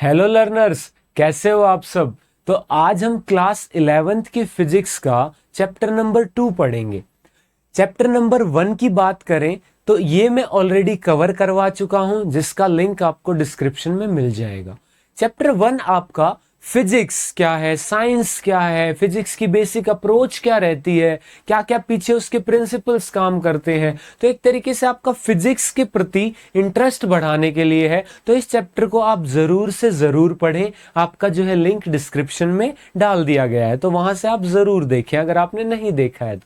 Hello learners, कैसे हो आप सब। तो आज हम क्लास 11th की फिजिक्स का चैप्टर नंबर 2 पढ़ेंगे। चैप्टर नंबर 1 की बात करें तो ये मैं ऑलरेडी कवर करवा चुका हूं, जिसका लिंक आपको डिस्क्रिप्शन में मिल जाएगा। चैप्टर 1 आपका फिजिक्स क्या है, साइंस क्या है, फिजिक्स की बेसिक अप्रोच क्या रहती है, क्या क्या पीछे उसके प्रिंसिपल्स काम करते हैं। तो एक तरीके से आपका फिजिक्स के प्रति इंटरेस्ट बढ़ाने के लिए है। तो इस चैप्टर को आप जरूर से जरूर पढ़ें। आपका जो है लिंक डिस्क्रिप्शन में डाल दिया गया है, तो वहां से आप जरूर देखें अगर आपने नहीं देखा है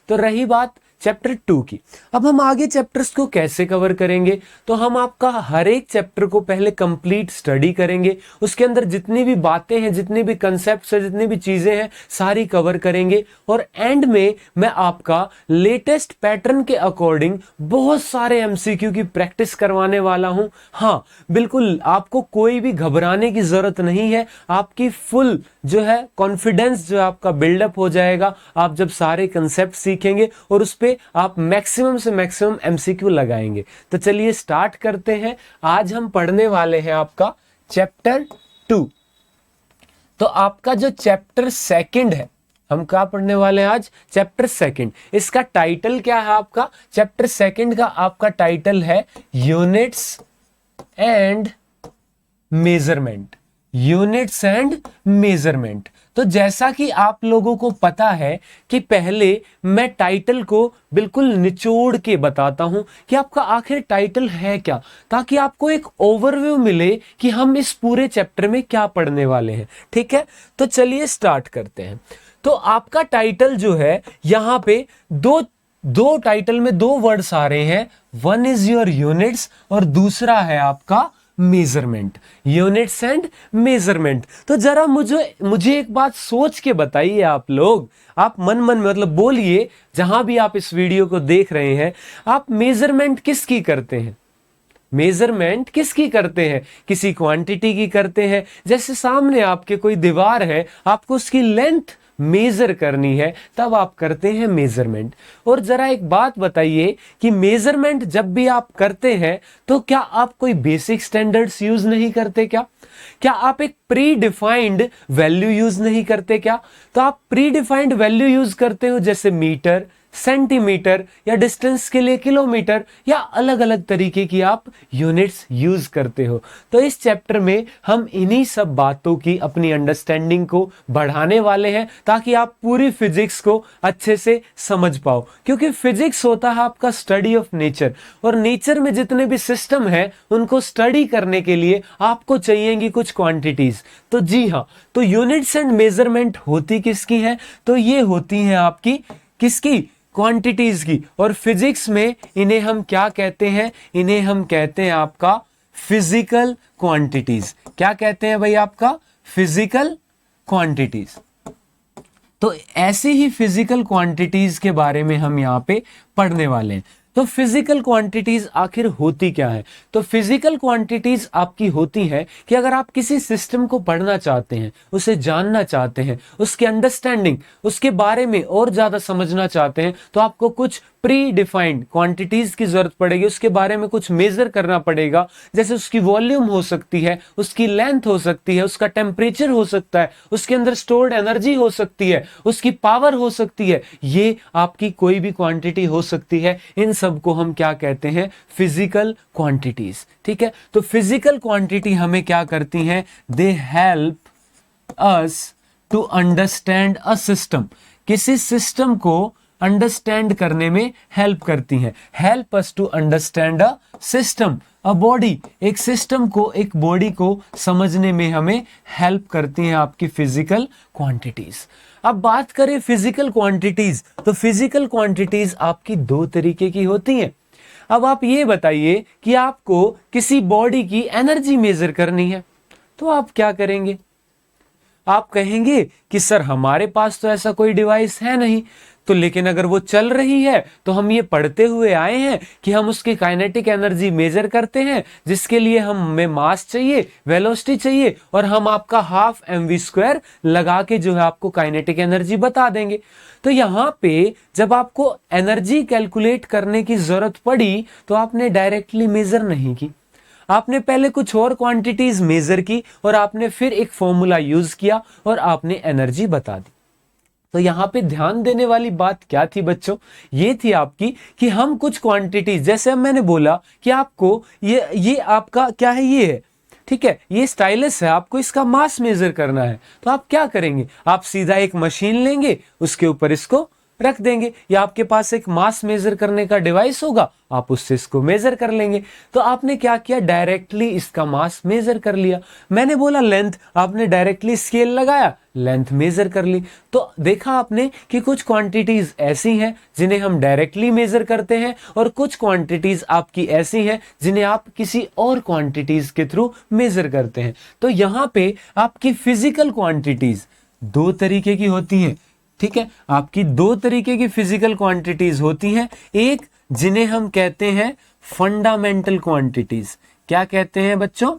तो रही बात चैप्टर 2 की। अब हम आगे चैप्टर्स को कैसे कवर करेंगे, तो हम आपका हर एक चैप्टर को पहले कंप्लीट स्टडी करेंगे। उसके अंदर जितनी भी बातें हैं, जितनी भी कंसेप्ट्स हैं, जितनी भी चीजें हैं, सारी कवर करेंगे। और एंड में मैं आपका लेटेस्ट पैटर्न के अकॉर्डिंग बहुत सारे एमसीक्यू की प्रैक्टिस करवाने वाला हूं। हाँ बिल्कुल, आपको कोई भी घबराने की जरूरत नहीं है। आपकी फुल जो है कॉन्फिडेंस जो आपका बिल्डअप हो जाएगा आप जब सारे कंसेप्ट सीखेंगे और उस पे आप मैक्सिमम से मैक्सिमम एमसीक्यू लगाएंगे। तो चलिए स्टार्ट करते हैं। आज हम पढ़ने वाले हैं आपका चैप्टर 2। तो आपका जो चैप्टर 2 है, हम क्या पढ़ने वाले हैं आज? चैप्टर 2। इसका टाइटल क्या है? आपका चैप्टर 2 का आपका टाइटल है units and measurement. Units and measurement. तो जैसा कि आप लोगों को पता है कि पहले मैं टाइटल को बिल्कुल निचोड़ के बताता हूं कि आपका आखिर टाइटल है क्या, ताकि आपको एक ओवरव्यू मिले कि हम इस पूरे चैप्टर में क्या पढ़ने वाले हैं। ठीक है, तो चलिए स्टार्ट करते हैं। तो आपका टाइटल जो है, यहां पे दो टाइटल में दो वर्ड्स आ रहे हैं। वन इज योर यूनिट्स और दूसरा है आपका मेजरमेंट। Units and measurement. तो जरा मुझे एक बात सोच के बताइए आप लोग, आप मन मन में मतलब बोलिए, जहां भी आप इस वीडियो को देख रहे हैं, आप मेजरमेंट किसकी करते हैं? मेजरमेंट किसकी करते हैं? किसी क्वांटिटी की करते हैं। जैसे सामने आपके कोई दीवार है, आपको उसकी लेंथ मेजर करनी है, तब आप करते हैं मेजरमेंट। और जरा एक बात बताइए कि मेजरमेंट जब भी आप करते हैं तो क्या आप कोई बेसिक स्टैंडर्ड्स यूज नहीं करते? क्या आप एक प्री डिफाइंड वैल्यू यूज नहीं करते क्या? तो आप प्री डिफाइंड वैल्यू यूज करते हो, जैसे मीटर, सेंटीमीटर, या डिस्टेंस के लिए किलोमीटर, या अलग अलग तरीके की आप यूनिट्स यूज करते हो। तो इस चैप्टर में हम इन्हीं सब बातों की अपनी अंडरस्टैंडिंग को बढ़ाने वाले हैं, ताकि आप पूरी फिजिक्स को अच्छे से समझ पाओ। क्योंकि फिजिक्स होता है आपका स्टडी ऑफ नेचर, और नेचर में जितने भी सिस्टम है उनको स्टडी करने के लिए आपको चाहिएगी कुछ क्वांटिटीज। तो जी हाँ, तो यूनिट्स एंड मेजरमेंट होती किसकी है? तो ये होती है आपकी किसकी? क्वांटिटीज की। और फिजिक्स में इन्हें हम क्या कहते हैं? इन्हें हम कहते हैं आपका फिजिकल क्वांटिटीज। क्या कहते हैं भाई? आपका फिजिकल क्वांटिटीज। तो ऐसे ही फिजिकल क्वांटिटीज के बारे में हम यहां पे पढ़ने वाले हैं। तो फिजिकल क्वांटिटीज आखिर होती क्या है? तो फिजिकल क्वांटिटीज आपकी होती है कि अगर आप किसी सिस्टम को पढ़ना चाहते हैं, उसे जानना चाहते हैं, उसकी अंडरस्टैंडिंग, उसके बारे में और ज्यादा समझना चाहते हैं, तो आपको कुछ प्री डिफाइंड क्वांटिटीज की जरूरत पड़ेगी। उसके बारे में कुछ मेजर करना पड़ेगा। जैसे उसकी वॉल्यूम हो सकती है, उसकी लेंथ हो सकती है, उसका टेम्परेचर हो सकता है, उसके अंदर स्टोर्ड एनर्जी हो सकती है, उसकी पावर हो सकती है। ये आपकी कोई भी क्वांटिटी हो सकती है। इन सब को हम क्या कहते हैं? Physical quantities. ठीक है, तो फिजिकल क्वांटिटी हमें क्या करती हैं? They help us to understand a system. किसी सिस्टम को अंडरस्टैंड करने में हेल्प करती हैं। Help us to understand a system, a body. एक सिस्टम को, एक बॉडी को समझने में हमें हेल्प करती हैं आपकी फिजिकल क्वांटिटीज। अब बात करें फिजिकल क्वांटिटीज, तो फिजिकल क्वांटिटीज आपकी दो तरीके की होती हैं। अब आप ये बताइए कि आपको किसी बॉडी की एनर्जी मेजर करनी है, तो आप क्या करेंगे? आप कहेंगे कि सर हमारे पास तो ऐसा कोई डिवाइस है नहीं। तो लेकिन अगर वो चल रही है तो हम ये पढ़ते हुए आए हैं कि हम उसकी काइनेटिक एनर्जी मेजर करते हैं, जिसके लिए हमें मास चाहिए, वेलोसिटी चाहिए, और हम आपका हाफ mv² लगा के जो है आपको काइनेटिक एनर्जी बता देंगे। तो यहां पे जब आपको एनर्जी कैलकुलेट करने की जरूरत पड़ी तो आपने डायरेक्टली मेजर नहीं की, आपने पहले कुछ और क्वांटिटीज मेजर की और आपने फिर एक फॉर्मूला यूज किया और आपने एनर्जी बता दी। तो यहां पे ध्यान देने वाली बात क्या थी बच्चों, ये थी आपकी कि हम कुछ क्वांटिटीज, जैसे अब मैंने बोला कि आपको ये आपका क्या है, ये है, ठीक है, ये स्टाइलस है, आपको इसका मास मेजर करना है। तो आप क्या करेंगे, आप सीधा एक मशीन लेंगे, उसके ऊपर इसको रख देंगे, या आपके पास एक मास मेजर करने का डिवाइस होगा, आप उससे इसको मेजर कर लेंगे। तो आपने क्या किया, डायरेक्टली इसका मास मेजर कर लिया। मैंने बोला लेंथ, आपने डायरेक्टली स्केल लगाया, लेंथ मेजर कर ली। तो देखा आपने कि कुछ क्वांटिटीज ऐसी हैं जिन्हें हम डायरेक्टली मेजर करते हैं और कुछ क्वांटिटीज आपकी ऐसी हैं जिन्हें आप किसी और क्वांटिटीज के थ्रू मेजर करते हैं। तो यहां पे आपकी फिजिकल क्वांटिटीज दो तरीके की होती हैं, ठीक है, आपकी दो तरीके की फिजिकल क्वांटिटीज होती हैं। एक जिन्हें हम कहते हैं फंडामेंटल क्वांटिटीज। क्या कहते हैं बच्चों,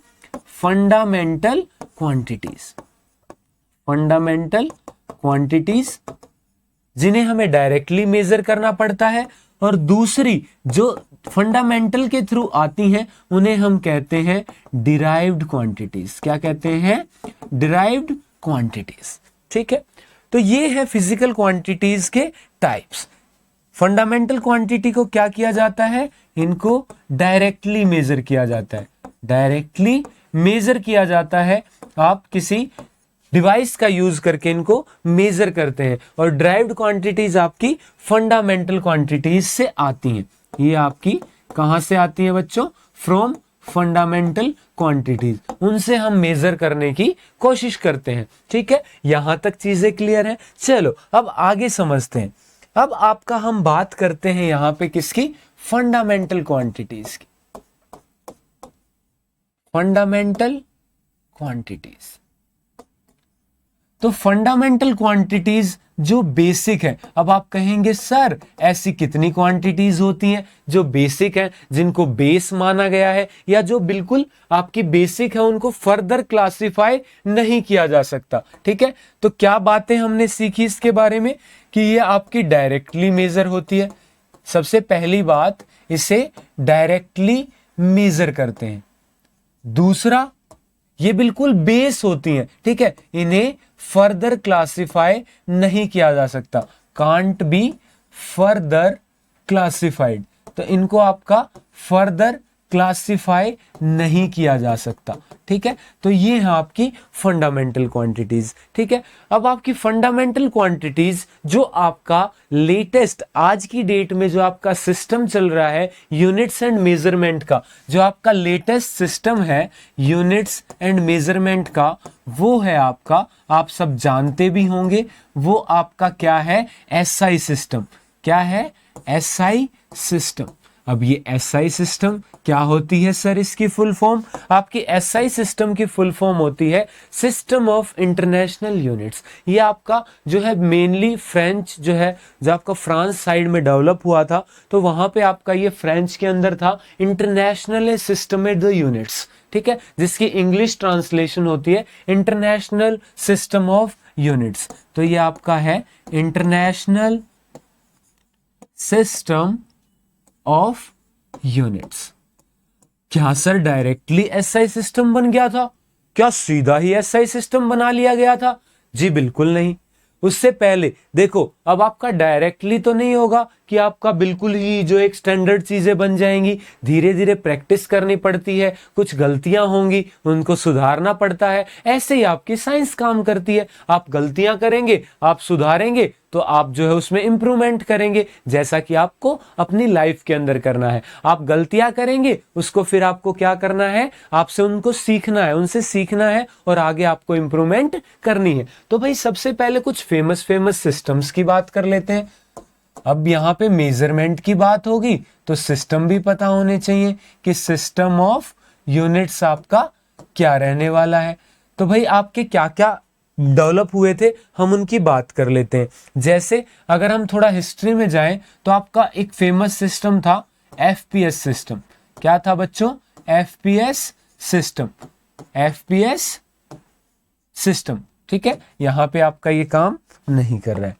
फंडामेंटल क्वांटिटीज। फंडामेंटल क्वांटिटीज जिन्हें हमें डायरेक्टली मेजर करना पड़ता है, और दूसरी जो फंडामेंटल के थ्रू आती हैं उन्हें हम कहते हैं डिराइव्ड क्वांटिटीज। क्या कहते हैं, डिराइव्ड क्वांटिटीज, ठीक है। तो ये है फिजिकल क्वांटिटीज के टाइप्स। फंडामेंटल क्वांटिटी को क्या किया जाता है, इनको डायरेक्टली मेजर किया जाता है, डायरेक्टली मेजर किया जाता है। आप किसी डिवाइस का यूज करके इनको मेजर करते हैं, और ड्राइव्ड क्वांटिटीज आपकी फंडामेंटल क्वांटिटीज से आती हैं। ये आपकी कहां से आती है बच्चों, फ्रॉम फंडामेंटल क्वांटिटीज, उनसे हम मेजर करने की कोशिश करते हैं, ठीक है। यहां तक चीजें क्लियर हैं। चलो अब आगे समझते हैं। अब आपका हम बात करते हैं यहां पे किसकी, फंडामेंटल क्वांटिटीज की। फंडामेंटल क्वांटिटीज, तो फंडामेंटल क्वांटिटीज जो बेसिक है। अब आप कहेंगे सर ऐसी कितनी क्वांटिटीज होती हैं जो बेसिक हैं, जिनको बेस माना गया है, या जो बिल्कुल आपकी बेसिक है, उनको फर्दर क्लासिफाई नहीं किया जा सकता, ठीक है। तो क्या बातें हमने सीखी इसके बारे में, कि ये आपकी डायरेक्टली मेजर होती है। सबसे पहली बात, इसे डायरेक्टली मेजर करते हैं। दूसरा, ये बिल्कुल बेस होती हैं, ठीक है, इन्हें फर्दर क्लासिफाई नहीं किया जा सकता, कांट बी फर्दर क्लासिफाइड। तो इनको आपका फर्दर क्लासिफाई नहीं किया जा सकता, ठीक है। तो ये है आपकी फंडामेंटल क्वांटिटीज, ठीक है। अब आपकी फंडामेंटल क्वांटिटीज जो आपका लेटेस्ट आज की डेट में जो आपका सिस्टम चल रहा है यूनिट्स एंड मेजरमेंट का, जो आपका लेटेस्ट सिस्टम है यूनिट्स एंड मेजरमेंट का, वो है आपका, आप सब जानते भी होंगे, वो आपका क्या है, एसआई सिस्टम। क्या है, एसआई सिस्टम। अब ये एसआई सिस्टम क्या होती है सर, इसकी फुल फॉर्म, आपकी एसआई सिस्टम की फुल फॉर्म होती है सिस्टम ऑफ इंटरनेशनल यूनिट्स। ये आपका जो है मेनली फ्रेंच जो है, जो आपका फ्रांस साइड में डेवलप हुआ था, तो वहां पे आपका ये फ्रेंच के अंदर था इंटरनेशनल सिस्टम द यूनिट्स, ठीक है, जिसकी इंग्लिश ट्रांसलेशन होती है इंटरनेशनल सिस्टम ऑफ यूनिट्स। तो ये आपका है इंटरनेशनल सिस्टम ऑफ यूनिट्स। क्या सर डायरेक्टली एसआई सिस्टम बन गया था, क्या सीधा ही एसआई सिस्टम बना लिया गया था? जी बिल्कुल नहीं। उससे पहले देखो, अब आपका डायरेक्टली तो नहीं होगा कि आपका बिल्कुल ही जो एक स्टैंडर्ड चीजें बन जाएंगी, धीरे धीरे प्रैक्टिस करनी पड़ती है, कुछ गलतियां होंगी उनको सुधारना पड़ता है। ऐसे ही आपकी साइंस काम करती है, आप गलतियां करेंगे, आप सुधारेंगे, तो आप जो है उसमें इंप्रूवमेंट करेंगे, जैसा कि आपको अपनी लाइफ के अंदर करना है। आप गलतियां करेंगे, उसको फिर आपको क्या करना है, आपसे उनको सीखना है, उनसे सीखना है और आगे आपको इंप्रूवमेंट करनी है। तो भाई सबसे पहले कुछ फेमस सिस्टम्स की बात कर लेते हैं। अब यहां पे मेजरमेंट की बात होगी तो सिस्टम भी पता होने चाहिए कि सिस्टम ऑफ यूनिट्स आपका क्या रहने वाला है। तो भाई आपके क्या क्या डेवलप हुए थे, हम उनकी बात कर लेते हैं। जैसे अगर हम थोड़ा हिस्ट्री में जाएं तो आपका एक फेमस सिस्टम था एफपीएस सिस्टम। क्या था बच्चों? FPS system. एफपीएस सिस्टम, ठीक है, यहां पे आपका ये काम नहीं कर रहा है।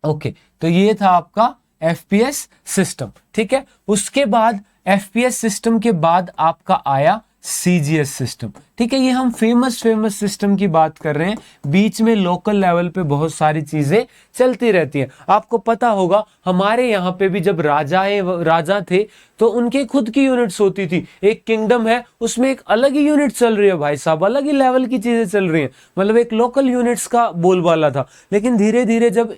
ओके, तो ये था आपका एफपीएस सिस्टम, ठीक है। उसके बाद एफपीएस सिस्टम के बाद आपका आया सीजीएस सिस्टम, ठीक है। ये हम फेमस सिस्टम की बात कर रहे हैं, बीच में लोकल लेवल पे बहुत सारी चीजें चलती रहती हैं। आपको पता होगा हमारे यहाँ पे भी जब राजा थे तो उनके खुद की यूनिट्स होती थी। एक किंगडम है उसमें एक अलग ही यूनिट चल रही है भाई साहब, अलग ही लेवल की चीजें चल रही हैं, मतलब एक लोकल यूनिट्स का बोलबाला था। लेकिन धीरे धीरे जब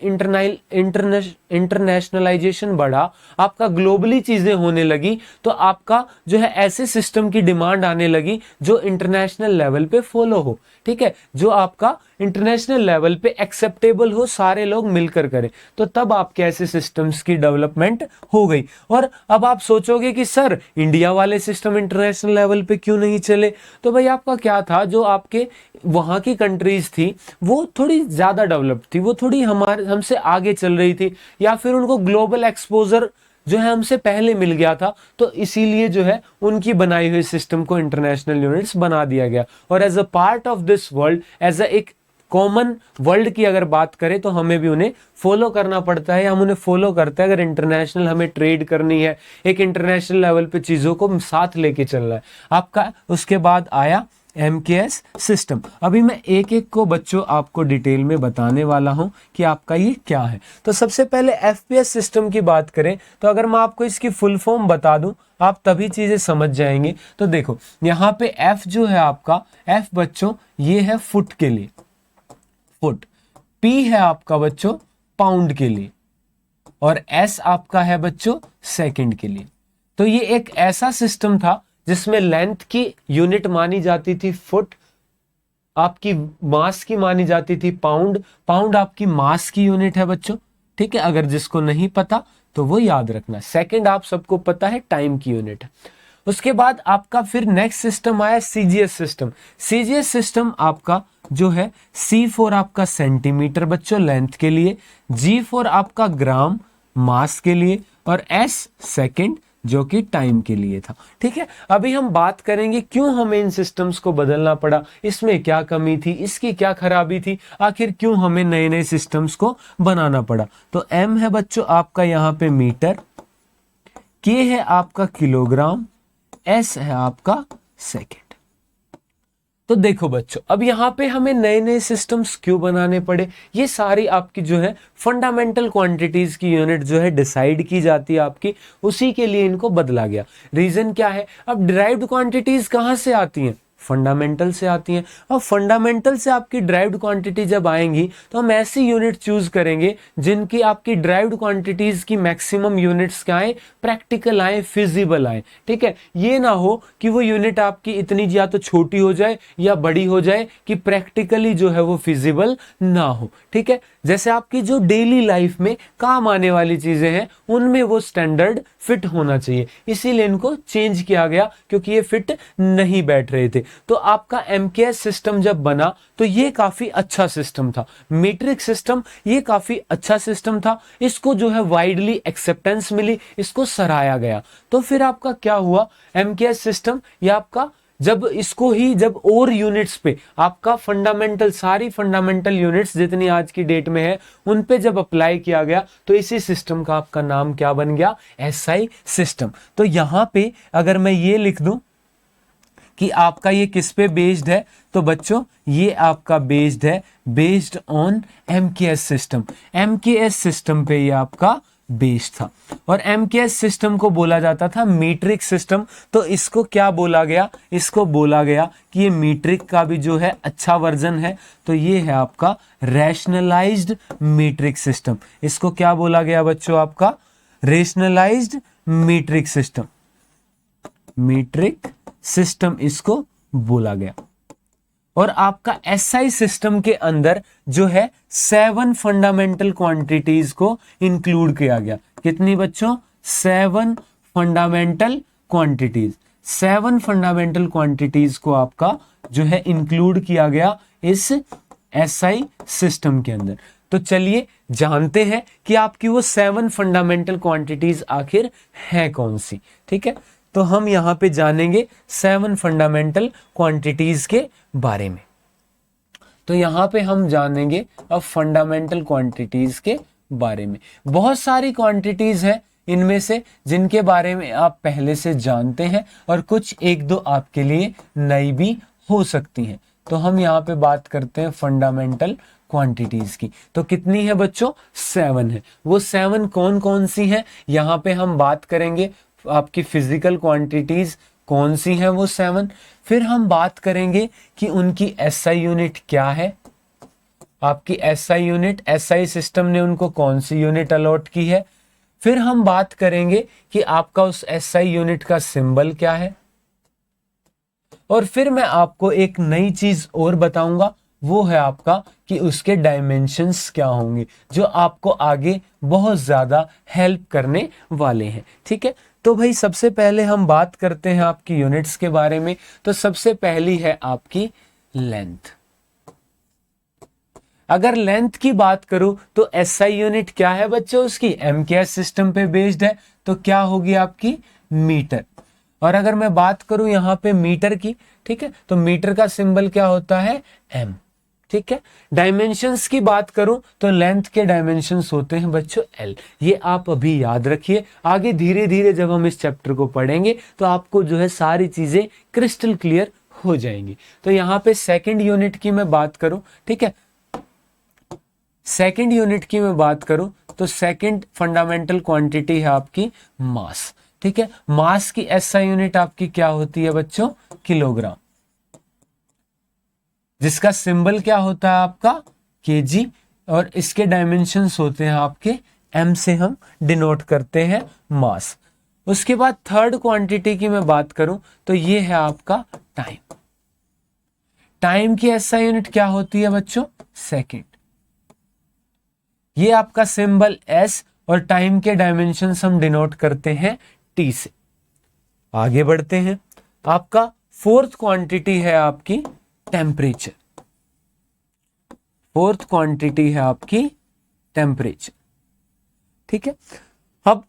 इंटरनेशनलाइजेशन बढ़ा, आपका ग्लोबली चीजें होने लगी, तो आपका जो है ऐसे सिस्टम की डिमांड आने लगी जो इंटरनेशनल लेवल पे फॉलो हो, ठीक है, जो आपका इंटरनेशनल लेवल पे एक्सेप्टेबल हो, सारे लोग मिलकर करें। तो तब आपके ऐसे सिस्टम्स की डेवलपमेंट हो गई। और अब आप सोचोगे कि सर इंडिया वाले सिस्टम इंटरनेशनल लेवल पे क्यों नहीं चले? तो भाई आपका क्या था, जो आपके वहां की कंट्रीज थी वो थोड़ी ज्यादा डेवलप्ड थी, वो थोड़ी हमसे आगे चल रही थी, या फिर उनको ग्लोबल एक्सपोजर जो है हमसे पहले मिल गया था, तो इसीलिए जो है उनकी बनाई हुई सिस्टम को इंटरनेशनल यूनिट्स बना दिया गया। और as a part of this world, as a एक कॉमन वर्ल्ड की अगर बात करें तो हमें भी उन्हें फॉलो करना पड़ता है, हम उन्हें फॉलो करते हैं अगर इंटरनेशनल हमें ट्रेड करनी है, एक इंटरनेशनल लेवल पे चीजों को साथ लेके चलना है आपका। उसके बाद आया एमकेएस सिस्टम। अभी मैं एक एक को बच्चों आपको डिटेल में बताने वाला हूं कि आपका ये क्या है। तो सबसे पहले एफपीएस सिस्टम की बात करें तो अगर मैं आपको इसकी फुल फॉर्म बता दूं आप तभी चीजें समझ जाएंगे। तो देखो यहाँ पे एफ जो है आपका, एफ बच्चों ये है फुट के लिए, फुट, पी है आपका बच्चों पाउंड के लिए, और एस आपका है बच्चों सेकंड के लिए। तो ये एक ऐसा सिस्टम था जिसमें लेंथ की यूनिट मानी जाती थी फुट, आपकी मास की मानी जाती थी पाउंड, पाउंड आपकी मास की यूनिट है बच्चों, ठीक है। अगर जिसको नहीं पता तो वो याद रखना। सेकंड आप सबको पता है टाइम की यूनिट है। उसके बाद आपका फिर नेक्स्ट सिस्टम आया सीजीएस सिस्टम। सीजीएस सिस्टम आपका जो है सी फॉर आपका सेंटीमीटर बच्चों लेंथ के लिए, जी फॉर आपका ग्राम मास के लिए, और एस सेकंड जो कि टाइम के लिए था, ठीक है। अभी हम बात करेंगे क्यों हमें इन सिस्टम्स को बदलना पड़ा, इसमें क्या कमी थी, इसकी क्या खराबी थी, आखिर क्यों हमें नए नए सिस्टम्स को बनाना पड़ा। तो एम है बच्चों आपका यहाँ पे मीटर, के है आपका किलोग्राम, एस है आपका सेकेंड। तो देखो बच्चों अब यहाँ पे हमें नए नए सिस्टम्स क्यों बनाने पड़े, ये सारी आपकी जो है फंडामेंटल क्वांटिटीज की यूनिट जो है डिसाइड की जाती है आपकी, उसी के लिए इनको बदला गया। रीजन क्या है, अब डिराइव्ड क्वांटिटीज कहाँ से आती हैं, फंडामेंटल से आती हैं। और फंडामेंटल से आपकी ड्राइव्ड क्वांटिटी जब आएंगी तो हम ऐसी यूनिट चूज करेंगे जिनकी आपकी ड्राइव्ड क्वांटिटीज की मैक्सिमम यूनिट्स क्या आए, प्रैक्टिकल आए, फिजिबल आए, ठीक है। ये ना हो कि वो यूनिट आपकी इतनी या तो छोटी हो जाए या बड़ी हो जाए कि प्रैक्टिकली जो है वो फिजिबल ना हो, ठीक है। जैसे आपकी जो डेली लाइफ में काम आने वाली चीजें हैं उनमें वो स्टैंडर्ड फिट होना चाहिए, इसीलिए इनको चेंज किया गया क्योंकि ये फिट नहीं बैठ रहे थे। तो आपका एमकेएस सिस्टम जब बना तो ये काफी अच्छा सिस्टम था, मीट्रिक सिस्टम ये काफी अच्छा सिस्टम था, इसको जो है वाइडली एक्सेप्टेंस मिली, इसको सराहा गया। तो फिर आपका क्या हुआ, एमकेएस सिस्टम ये आपका जब इसको ही जब और यूनिट्स पे आपका फंडामेंटल सारी फंडामेंटल यूनिट्स जितनी आज की डेट में है उन पे जब अप्लाई किया गया तो इसी सिस्टम का आपका नाम क्या बन गया, एसआई सिस्टम। तो यहां पे अगर मैं ये लिख दूं कि आपका ये किस पे बेस्ड है, तो बच्चों ये आपका बेस्ड है based on MKS system. MKS system पे ये आपका बेस्ड था और एमकेएस सिस्टम को बोला जाता था मीट्रिक सिस्टम। तो इसको क्या बोला गया, इसको बोला गया कि ये मीट्रिक का भी जो है अच्छा वर्जन है, तो ये है आपका रैशनलाइज्ड मीट्रिक सिस्टम। इसको क्या बोला गया बच्चों, आपका rationalised metric system, metric system इसको बोला गया। और आपका एसआई सिस्टम के अंदर जो है 7 फंडामेंटल क्वांटिटीज को इंक्लूड किया गया। कितनी बच्चों, 7 फंडामेंटल क्वांटिटीज, 7 फंडामेंटल क्वांटिटीज को आपका जो है इंक्लूड किया गया इस एसआई सिस्टम के अंदर। तो चलिए जानते हैं कि आपकी वो 7 फंडामेंटल क्वांटिटीज आखिर है कौन सी, ठीक है। तो हम यहां पे जानेंगे 7 फंडामेंटल क्वांटिटीज के बारे में। तो यहां पे हम जानेंगे अब फंडामेंटल क्वांटिटीज के बारे में। बहुत सारी क्वांटिटीज हैं इनमें से जिनके बारे में आप पहले से जानते हैं और कुछ एक दो आपके लिए नई भी हो सकती हैं। तो हम यहाँ पे बात करते हैं फंडामेंटल क्वांटिटीज की। तो कितनी है बच्चों? 7 है। वो 7 कौन कौन सी हैं यहाँ पे हम बात करेंगे। आपकी फिजिकल क्वांटिटीज कौन सी हैं वो 7, फिर हम बात करेंगे कि उनकी एसआई यूनिट क्या है। आपकी एसआई यूनिट, एसआई सिस्टम ने उनको कौन सी यूनिट अलॉट की है। फिर हम बात करेंगे कि आपका उस एसआई यूनिट का सिंबल क्या है। और फिर मैं आपको एक नई चीज और बताऊंगा, वो है आपका कि उसके डायमेंशंस क्या होंगे, जो आपको आगे बहुत ज्यादा हेल्प करने वाले हैं। ठीक है, तो भाई सबसे पहले हम बात करते हैं आपकी यूनिट्स के बारे में। तो सबसे पहली है आपकी लेंथ। अगर लेंथ की बात करूं तो एसआई यूनिट क्या है बच्चों? उसकी एमकेएस सिस्टम पे बेस्ड है, तो क्या होगी आपकी? मीटर। और अगर मैं बात करूं यहां पे मीटर की, ठीक है, तो मीटर का सिंबल क्या होता है? एम। ठीक है, डायमेंशंस की बात करूं तो लेंथ के डायमेंशंस होते हैं बच्चों एल। ये आप अभी याद रखिए, आगे धीरे धीरे जब हम इस चैप्टर को पढ़ेंगे तो आपको जो है सारी चीजें क्रिस्टल क्लियर हो जाएंगी। तो यहाँ पे सेकंड यूनिट की मैं बात करूं, ठीक है, सेकंड यूनिट की मैं बात करूं तो सेकंड फंडामेंटल क्वांटिटी है आपकी मास। ठीक है, मास की एसआई यूनिट आपकी क्या होती है बच्चों? किलोग्राम, जिसका सिंबल क्या होता है आपका? केजी। और इसके डायमेंशंस होते हैं आपके एम से हम डिनोट करते हैं मास। उसके बाद थर्ड क्वांटिटी की मैं बात करूं तो ये है आपका टाइम। टाइम की एसआई यूनिट क्या होती है बच्चों? सेकंड। ये आपका सिंबल एस और टाइम के डायमेंशंस हम डिनोट करते हैं टी से। आगे बढ़ते हैं, आपका फोर्थ क्वांटिटी है आपकी टेम्परेचर। फोर्थ क्वांटिटी है आपकी टेम्परेचर। ठीक है, अब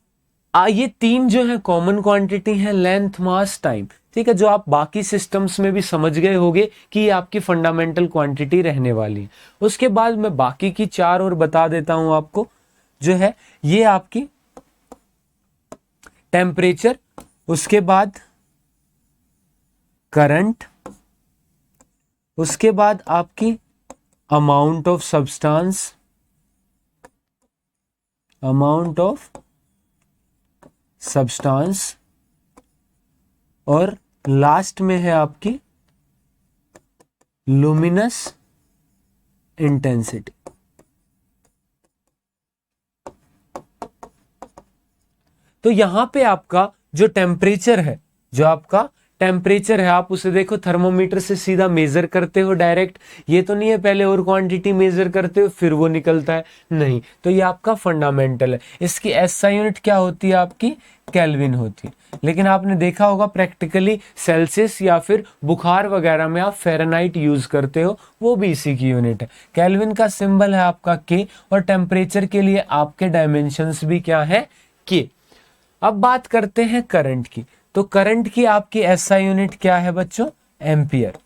ये तीन जो है कॉमन क्वांटिटी है, लेंथ, मास, टाइम। ठीक है, जो आप बाकी सिस्टम्स में भी समझ गए होंगे कि ये आपकी फंडामेंटल क्वांटिटी रहने वाली है। उसके बाद मैं बाकी की 4 और बता देता हूं आपको, जो है ये आपकी टेम्परेचर, उसके बाद करंट, उसके बाद आपकी amount of substance, amount of substance, और लास्ट में है आपकी लुमिनस इंटेंसिटी। तो यहां पे आपका जो टेम्परेचर है, जो आपका टेम्परेचर है, आप उसे देखो थर्मोमीटर से सीधा मेजर करते हो डायरेक्ट। ये तो नहीं है पहले और क्वांटिटी मेजर करते हो फिर वो निकलता है, नहीं। तो ये आपका फंडामेंटल है। इसकी एसआई यूनिट क्या होती है आपकी? केल्विन होती है। लेकिन आपने देखा होगा प्रैक्टिकली सेल्सियस या फिर बुखार वगैरह में आप फ़ारेनहाइट यूज करते हो, वो भी इसी की यूनिट है। केल्विन का सिंबल है आपका के, और टेम्परेचर के लिए आपके डायमेंशंस भी क्या है? के। अब बात करते हैं करंट की। तो करंट की आपकी एसआई यूनिट क्या है बच्चों? एम्पियर।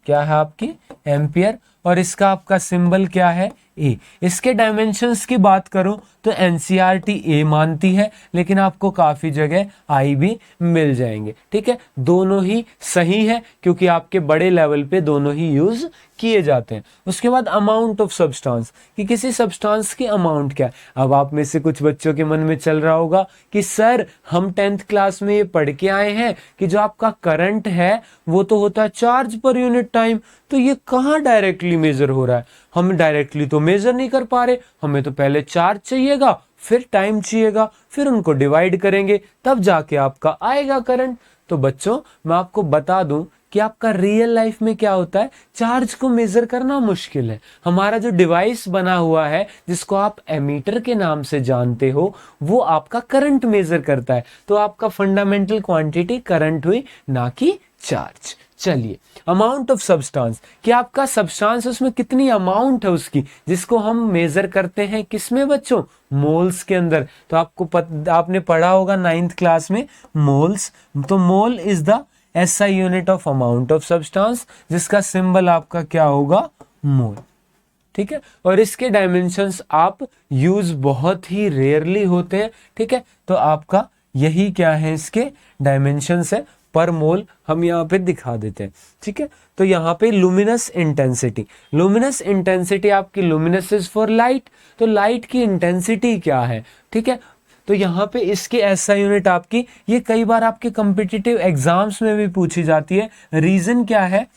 क्या है आपकी? एम्पियर। और इसका आपका सिंबल क्या है? ए। इसके डायमेंशंस की बात करूं तो एनसीईआरटी ए मानती है, लेकिन आपको काफी जगह आई भी मिल जाएंगे। ठीक है, दोनों ही सही है क्योंकि आपके बड़े लेवल पे दोनों ही यूज किए जाते हैं। उसके बाद अमाउंट ऑफ सब्सटेंस, कि किसी सब्सटेंस की अमाउंट क्या है। अब आप में से कुछ बच्चों के मन में चल रहा होगा कि सर हम 10th क्लास में ये पढ़ के आए हैं कि जो आपका करंट है वो तो होता है चार्ज पर यूनिट टाइम, तो ये कहाँ डायरेक्टली मेजर हो रहा है? हम डायरेक्टली तो मेजर नहीं कर पा रहे, हमें तो पहले चार्ज चाहिएगा, फिर टाइम चाहिएगा, फिर उनको डिवाइड करेंगे, तब जाके आपका आएगा करंट। तो बच्चों मैं आपको बता दूं कि आपका रियल लाइफ में क्या होता है, चार्ज को मेजर करना मुश्किल है। हमारा जो डिवाइस बना हुआ है जिसको आप एमीटर के नाम से जानते हो, वो आपका करंट मेजर करता है। तो आपका फंडामेंटल क्वांटिटी करंट हुई, ना कि चार्ज। चलिए, अमाउंट ऑफ सब्सटेंस, कि आपका सब्सटेंस उसमें कितनी अमाउंट है उसकी, जिसको हम मेजर करते हैं किसमें बच्चों? मोल्स के अंदर। तो आपने पढ़ा होगा 9th क्लास में मोल्स। तो mole is the SI unit of amount of substance, जिसका सिंबल आपका क्या होगा? मोल। ठीक है, और इसके डायमेंशंस आप यूज बहुत ही रेयरली होते हैं, ठीक है। तो आपका यही क्या है, इसके डायमेंशंस है, पर मोल हम यहाँ पे दिखा देते हैं, ठीक है। तो यहाँ पे लुमिनस इंटेंसिटी, लुमिनस इंटेंसिटी आपकी, लुमिनस इज फॉर लाइट, तो लाइट की इंटेंसिटी क्या है, ठीक है। तो यहाँ पे इसकी एसआई यूनिट आपकी, ये कई बार आपके कॉम्पिटिटिव एग्जाम्स में भी पूछी जाती है। रीजन क्या है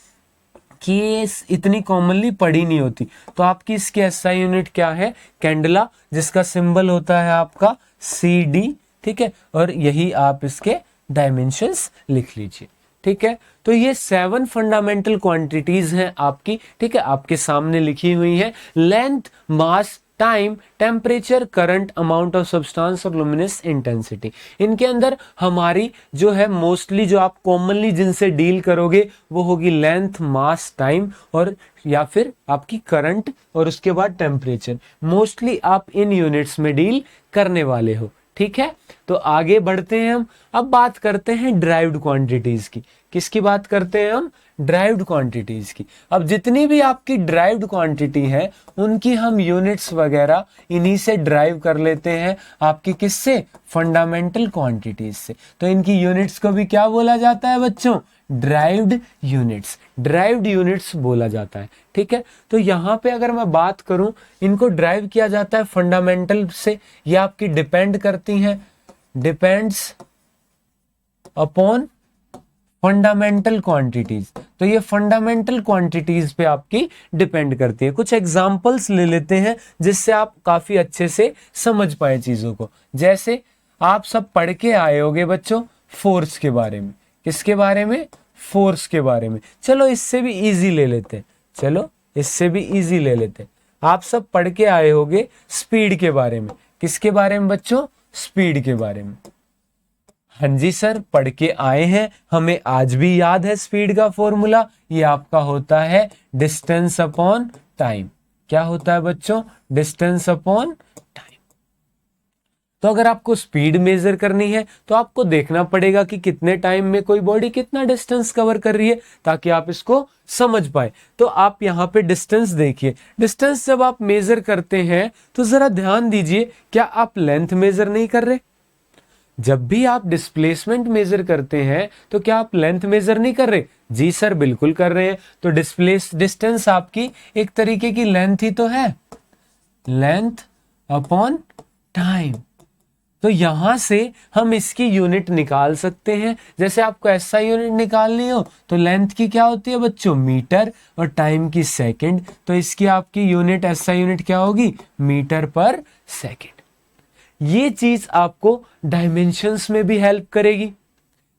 कि ये इतनी कॉमनली पढ़ी नहीं होती। तो आपकी इसकी एसआई यूनिट क्या है, कैंडला, जिसका सिंबल होता है आपका CD, ठीक है। और यही आप इसके डायमेंशंस लिख लीजिए, ठीक है। तो ये 7 फंडामेंटल क्वांटिटीज हैं आपकी, ठीक है, आपके सामने लिखी हुई है। Length, mass, time, temperature, current, amount of substance और लुमिनस इंटेंसिटी। इनके अंदर हमारी जो है मोस्टली जो आप कॉमनली जिनसे डील करोगे वो होगी लेंथ, मास, टाइम और या फिर आपकी करंट और उसके बाद टेम्परेचर। मोस्टली आप इन यूनिट्स में डील करने वाले हो, ठीक है। तो आगे बढ़ते हैं हम, अब बात करते हैं ड्राइव्ड क्वांटिटीज की। किसकी बात करते हैं हम, ड्राइव्ड क्वांटिटीज की। अब जितनी भी आपकी ड्राइव्ड क्वांटिटी है उनकी हम यूनिट्स वगैरह इन्हीं से ड्राइव कर लेते हैं, आपकी किससे, फंडामेंटल क्वांटिटीज से। तो इनकी यूनिट्स को भी क्या बोला जाता है बच्चों, ड्राइव्ड यूनिट्स, ड्राइव्ड यूनिट्स बोला जाता है, ठीक है। तो यहाँ पे अगर मैं बात करूं, इनको ड्राइव किया जाता है फंडामेंटल से, ये आपकी डिपेंड करती हैं, डिपेंड्स अपॉन फंडामेंटल क्वांटिटीज। तो ये फंडामेंटल क्वांटिटीज पे आपकी डिपेंड करती है। कुछ एग्जांपल्स ले लेते हैं जिससे आप काफी अच्छे से समझ पाए चीजों को। जैसे आप सब पढ़ के आए होगे बच्चों फोर्स के बारे में, किसके बारे में, फोर्स के बारे में। चलो इससे भी इजी ले लेते हैं, चलो इससे भी इजी ले लेते हैं। आप सब पढ़ के आए होगे स्पीड के बारे में, किसके बारे में बच्चों, स्पीड के बारे में। हाँ जी सर, पढ़ के आए हैं, हमें आज भी याद है स्पीड का फॉर्मूला, ये आपका होता है डिस्टेंस अपॉन टाइम। क्या होता है बच्चों, डिस्टेंस अपॉन टाइम। तो अगर आपको स्पीड मेजर करनी है तो आपको देखना पड़ेगा कि कितने टाइम में कोई बॉडी कितना डिस्टेंस कवर कर रही है, ताकि आप इसको समझ पाए। तो आप यहाँ पे डिस्टेंस देखिए, डिस्टेंस जब आप मेजर करते हैं तो जरा ध्यान दीजिए, क्या आप लेंथ मेजर नहीं कर रहे। जब भी आप डिस्प्लेसमेंट मेजर करते हैं तो क्या आप लेंथ मेजर नहीं कर रहे, जी सर बिल्कुल कर रहे हैं। तो डिस्टेंस आपकी एक तरीके की लेंथ ही तो है, लेंथ अपॉन टाइम। तो यहां से हम इसकी यूनिट निकाल सकते हैं। जैसे आपको ऐसा यूनिट निकालनी हो तो लेंथ की क्या होती है बच्चों, मीटर, और टाइम की सेकंड। तो इसकी आपकी यूनिट, ऐसा यूनिट क्या होगी, मीटर पर सेकंड। ये चीज आपको डायमेंशंस में भी हेल्प करेगी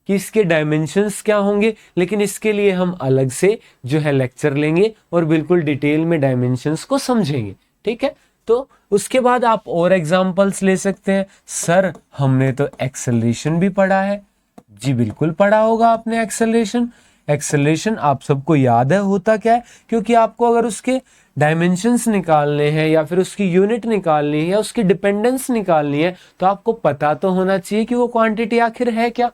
कि इसके डायमेंशंस क्या होंगे, लेकिन इसके लिए हम अलग से जो है लेक्चर लेंगे और बिल्कुल डिटेल में डायमेंशंस को समझेंगे, ठीक है। तो उसके बाद आप और एग्जांपल्स ले सकते हैं। सर हमने तो एक्सेलरेशन भी पढ़ा है, जी बिल्कुल पढ़ा होगा आपने एक्सेलरेशन। एक्सेलरेशन आप सबको याद है होता क्या है, क्योंकि आपको अगर उसके डायमेंशंस निकालने हैं या फिर उसकी यूनिट निकालनी है या उसकी डिपेंडेंस निकालनी है तो आपको पता तो होना चाहिए कि वो क्वांटिटी आखिर है क्या।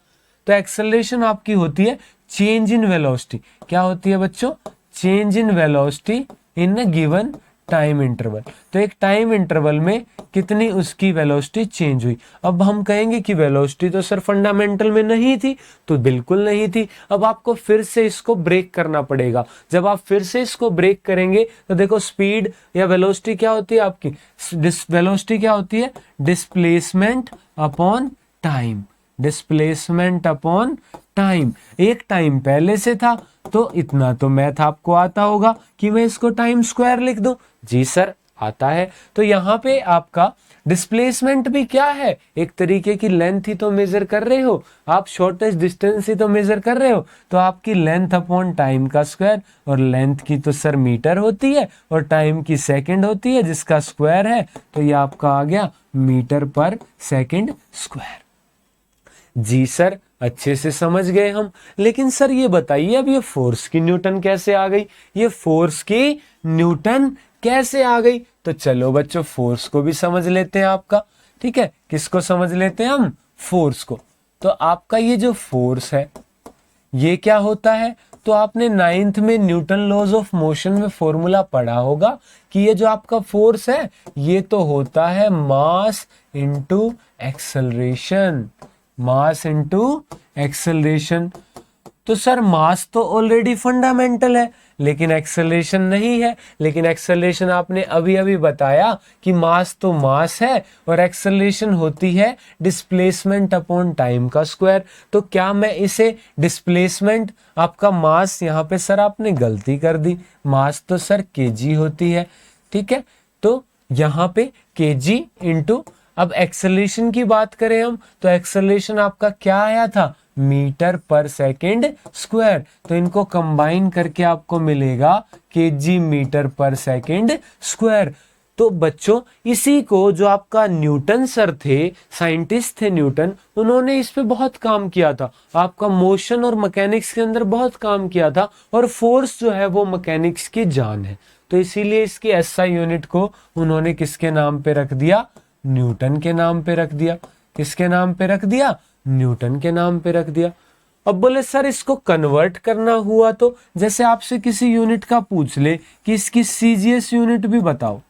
तो एक्सेलरेशन आपकी होती है चेंज इन वेलोसिटी। क्या होती है बच्चों, change in velocity in a given time interval. तो एक टाइम इंटरवल में कितनी उसकी वेलोसिटी चेंज हुई। अब हम कहेंगे कि वेलोसिटी तो सर फंडामेंटल में नहीं थी, तो बिल्कुल नहीं थी। अब आपको फिर से इसको ब्रेक करना पड़ेगा। जब आप फिर से इसको ब्रेक करेंगे तो देखो स्पीड या वेलोसिटी क्या होती है आपकी, वेलोसिटी क्या होती है, displacement upon time, displacement upon time. एक टाइम पहले से था तो इतना तो मैथ आपको आता होगा कि मैं इसको टाइम स्क्वायर लिख दूं, जी सर आता है। तो यहाँ पे आपका डिस्प्लेसमेंट भी क्या है, एक तरीके की लेंथ ही तो मेजर कर रहे हो आप, शॉर्टेस्ट डिस्टेंस ही तो मेजर कर रहे हो। तो आपकी लेंथ अपॉन टाइम का स्क्वायर, और लेंथ की तो सर मीटर होती है और टाइम की सेकंड होती है जिसका स्क्वायर है, तो ये आपका आ गया मीटर पर सेकंड स्क्वायर। जी सर अच्छे से समझ गए हम। लेकिन सर ये बताइए अब ये फोर्स की न्यूटन कैसे आ गई, ये फोर्स की न्यूटन कैसे आ गई। तो चलो बच्चों फोर्स को भी समझ लेते हैं आपका, ठीक है। किसको समझ लेते हैं हम, फोर्स को। तो आपका ये जो फोर्स है ये क्या होता है, तो आपने 9th में न्यूटन लॉज ऑफ मोशन में फॉर्मूला पढ़ा होगा कि ये जो आपका फोर्स है ये तो होता है mass into acceleration, mass into acceleration. तो सर मास तो ऑलरेडी फंडामेंटल है लेकिन एक्सेलरेशन नहीं है, लेकिन एक्सेलरेशन आपने अभी अभी बताया कि मास तो मास है और एक्सेलरेशन होती है डिस्प्लेसमेंट अपॉन टाइम का स्क्वायर। तो क्या मैं इसे डिस्प्लेसमेंट, आपका मास यहाँ पे सर आपने गलती कर दी, मास तो सर केजी होती है, ठीक है। तो यहाँ पे केजी इंटू, अब एक्सेलरेशन की बात करें हम तो एक्सेलरेशन आपका क्या आया था, मीटर पर सेकंड स्क्वायर। तो इनको कंबाइन करके आपको मिलेगा केजी मीटर पर सेकंड स्क्वायर। तो बच्चों इसी को जो आपका न्यूटन सर थे, साइंटिस्ट थे न्यूटन, उन्होंने इस पे बहुत काम किया था, आपका मोशन और मैकेनिक्स के अंदर बहुत काम किया था। और फोर्स जो है वो मैकेनिक्स की जान है, तो इसीलिए इसकी एसआई यूनिट को उन्होंने किसके नाम पे रख दिया, न्यूटन के नाम पे रख दिया। किसके नाम पे रख दिया, न्यूटन के नाम पे रख दिया। अब बोले सर इसको कन्वर्ट करना हुआ तो, जैसे आपसे किसी यूनिट का पूछ ले कि इसकी सीजीएस यूनिट भी बताओ,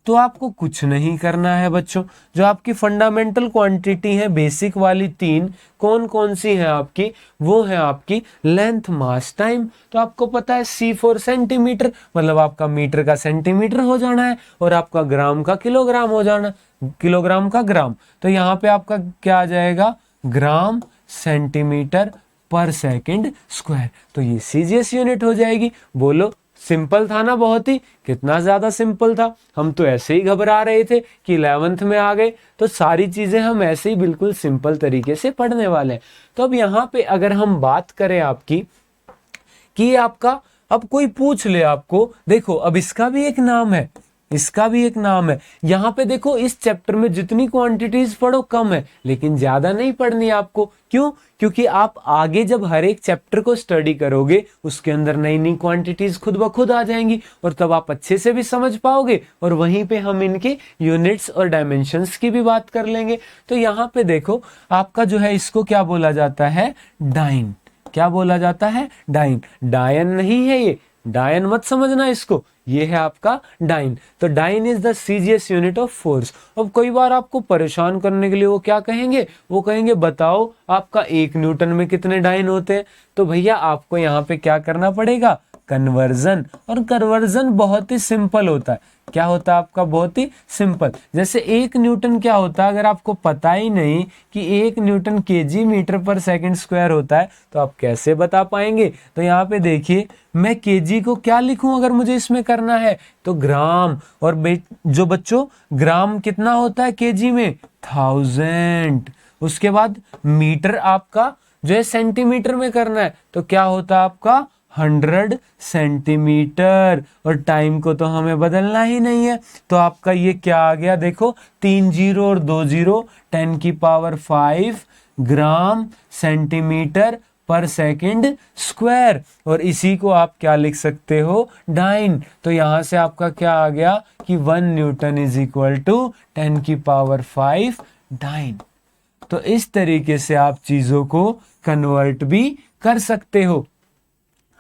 तो आपको कुछ नहीं करना है बच्चों। जो आपकी फंडामेंटल क्वांटिटी है बेसिक वाली तीन, कौन कौन सी है आपकी, वो है आपकी लेंथ, मास, टाइम। तो आपको पता है C फॉर सेंटीमीटर, मतलब आपका मीटर का सेंटीमीटर हो जाना है और आपका ग्राम का किलोग्राम हो जाना, किलोग्राम का ग्राम। तो यहाँ पे आपका क्या आ जाएगा, ग्राम सेंटीमीटर पर सेकंड स्क्वायर। तो ये सीजीएस यूनिट हो जाएगी। बोलो सिंपल था ना, बहुत ही, कितना ज्यादा सिंपल था। हम तो ऐसे ही घबरा रहे थे कि 11th में आ गए, तो सारी चीजें हम ऐसे ही बिल्कुल सिंपल तरीके से पढ़ने वाले हैं। तो अब यहाँ पे अगर हम बात करें आपकी कि आपका, अब कोई पूछ ले आपको, देखो अब इसका भी एक नाम है, इसका भी एक नाम है। यहाँ पे देखो इस चैप्टर में जितनी क्वांटिटीज पढ़ो कम है, लेकिन ज्यादा नहीं पढ़नी आपको। क्यों? क्योंकि आप आगे जब हर एक चैप्टर को स्टडी करोगे उसके अंदर नई नई क्वांटिटीज खुद ब खुद आ जाएंगी और तब आप अच्छे से भी समझ पाओगे, और वहीं पे हम इनके यूनिट्स और डायमेंशंस की भी बात कर लेंगे। तो यहाँ पे देखो आपका जो है इसको क्या बोला जाता है, डाइन। क्या बोला जाता है, डाइन। डायन नहीं है ये, डायन मत समझना इसको, ये है आपका डाइन। तो dyne is the CGS unit of force. अब कई बार आपको परेशान करने के लिए वो क्या कहेंगे, वो कहेंगे बताओ आपका 1 न्यूटन में कितने डाइन होते हैं। तो भैया आपको यहाँ पे क्या करना पड़ेगा, कन्वर्जन। और कन्वर्जन बहुत ही सिंपल होता है। क्या होता है आपका, बहुत ही सिंपल। जैसे 1 न्यूटन क्या होता है, अगर आपको पता ही नहीं कि 1 न्यूटन केजी मीटर पर सेकंड स्क्वायर होता है तो आप कैसे बता पाएंगे। तो यहाँ पे देखिए मैं केजी को क्या लिखूं अगर मुझे इसमें करना है, तो ग्राम। और जो बच्चों ग्राम कितना होता है केजी में, 1000। उसके बाद मीटर आपका जो है सेंटीमीटर में करना है तो क्या होता है आपका 100 सेंटीमीटर। और टाइम को तो हमें बदलना ही नहीं है, तो आपका ये क्या आ गया, देखो 3 0 और 2 0, 10 की पावर 5 ग्राम सेंटीमीटर पर सेकंड स्क्वायर। और इसी को आप क्या लिख सकते हो, डाइन। तो यहां से आपका क्या आ गया कि 1 न्यूटन इज इक्वल टू 10 की पावर 5 डाइन। तो इस तरीके से आप चीजों को कन्वर्ट भी कर सकते हो।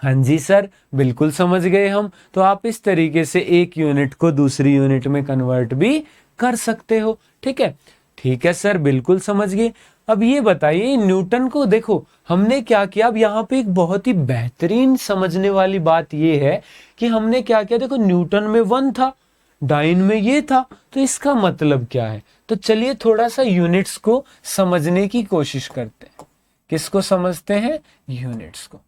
हाँ जी सर, बिल्कुल समझ गए हम। तो आप इस तरीके से एक यूनिट को दूसरी यूनिट में कन्वर्ट भी कर सकते हो। ठीक है, ठीक है सर, बिल्कुल समझ गए। अब ये बताइए न्यूटन को, देखो हमने क्या किया, अब यहाँ पे एक बहुत ही बेहतरीन समझने वाली बात ये है कि हमने क्या किया, देखो न्यूटन में 1 था, डाइन में ये था, तो इसका मतलब क्या है। तो चलिए थोड़ा सा यूनिट्स को समझने की कोशिश करते हैं। किसको समझते हैं, यूनिट्स को।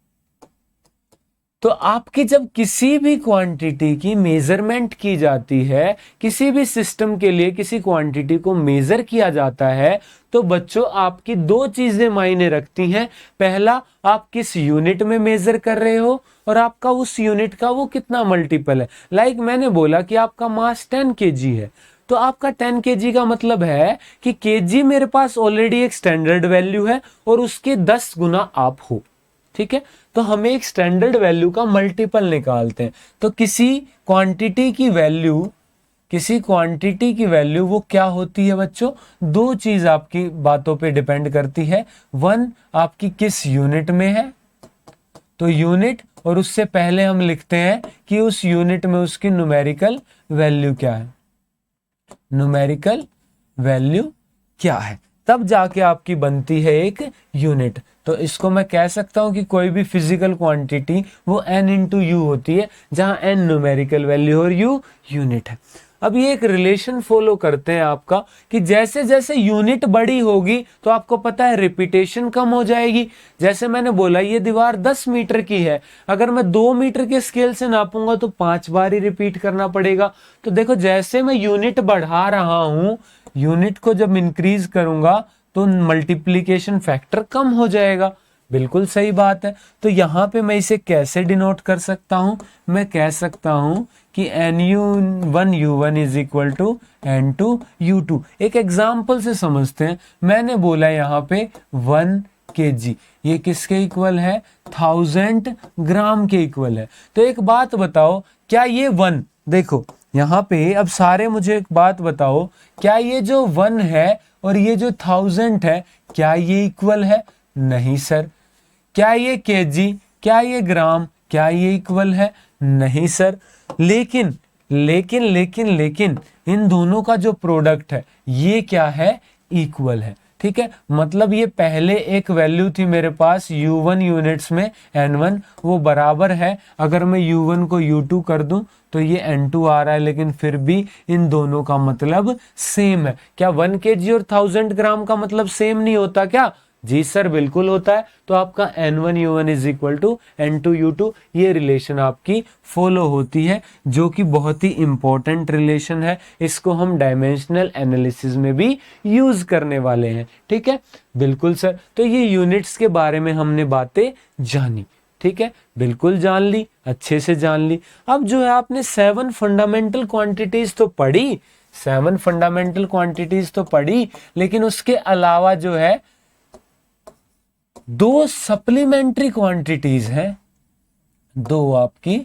तो आपकी जब किसी भी क्वांटिटी की मेजरमेंट की जाती है, किसी भी सिस्टम के लिए किसी क्वांटिटी को मेजर किया जाता है, तो बच्चों आपकी 2 चीजें मायने रखती हैं। पहला, आप किस यूनिट में मेजर कर रहे हो, और आपका उस यूनिट का वो कितना मल्टीपल है। लाइक मैंने बोला कि आपका मास 10 kg है, तो आपका 10 kg का मतलब है कि kg मेरे पास ऑलरेडी एक स्टैंडर्ड वैल्यू है और उसके 10 गुना आप हो। ठीक है, तो हमें एक स्टैंडर्ड वैल्यू का मल्टीपल निकालते हैं। तो किसी क्वांटिटी की वैल्यू वो क्या होती है बच्चों, 2 चीज आपकी बातों पे डिपेंड करती है। 1 आपकी किस यूनिट में है, तो यूनिट, और उससे पहले हम लिखते हैं कि उस यूनिट में उसकी न्यूमेरिकल वैल्यू क्या है, न्यूमेरिकल वैल्यू क्या है, तब जाके आपकी बनती है एक यूनिट। तो इसको मैं कह सकता हूं कि कोई भी फिजिकल क्वांटिटी वो n इंटू यू होती है, जहां n न्यूमेरिकल वैल्यू और u यूनिट है। अब ये एक रिलेशन फॉलो करते हैं आपका कि जैसे जैसे यूनिट बड़ी होगी तो आपको पता है रिपीटेशन कम हो जाएगी। जैसे मैंने बोला ये दीवार 10 मीटर की है, अगर मैं 2 मीटर के स्केल से नापूंगा तो 5 बार ही रिपीट करना पड़ेगा। तो देखो जैसे मैं यूनिट बढ़ा रहा हूं, यूनिट को जब इंक्रीज करूंगा तो मल्टीप्लीकेशन फैक्टर कम हो जाएगा। बिल्कुल सही बात है। तो यहां पे मैं इसे कैसे डिनोट कर सकता हूं, मैं कह सकता हूं कि NU1U1 is equal to N2U2। एक एग्जाम्पल से समझते हैं। मैंने बोला यहाँ पे 1 kg, ये किसके इक्वल है, 1000 ग्राम के इक्वल है। तो एक बात बताओ, क्या ये 1, देखो यहाँ पे अब सारे मुझे एक बात बताओ, क्या ये जो 1 है और ये जो 1000 है, क्या ये इक्वल है? नहीं सर। क्या ये केजी, क्या ये ग्राम, क्या ये इक्वल है? नहीं सर। लेकिन लेकिन लेकिन लेकिन इन दोनों का जो प्रोडक्ट है ये क्या है, इक्वल है। ठीक है, मतलब ये पहले एक वैल्यू थी मेरे पास U1 यूनिट्स में N1, वो बराबर है, अगर मैं U1 को U2 कर दूं तो ये N2 आ रहा है, लेकिन फिर भी इन दोनों का मतलब सेम है। क्या 1 kg और 1000 ग्राम का मतलब सेम नहीं होता क्या? जी सर बिल्कुल होता है। तो आपका N1U1 is equal to N2U2, ये रिलेशन आपकी फॉलो होती है, जो कि बहुत ही इंपॉर्टेंट रिलेशन है। इसको हम डायमेंशनल एनालिसिस में भी यूज करने वाले हैं। ठीक है, बिल्कुल सर। तो ये यूनिट्स के बारे में हमने बातें जानी। ठीक है, बिल्कुल जान ली, अच्छे से जान ली। अब जो है आपने 7 फंडामेंटल क्वांटिटीज तो पढ़ी, 7 फंडामेंटल क्वांटिटीज तो पढ़ी, लेकिन उसके अलावा जो है 2 सप्लीमेंट्री क्वांटिटीज हैं, 2 आपकी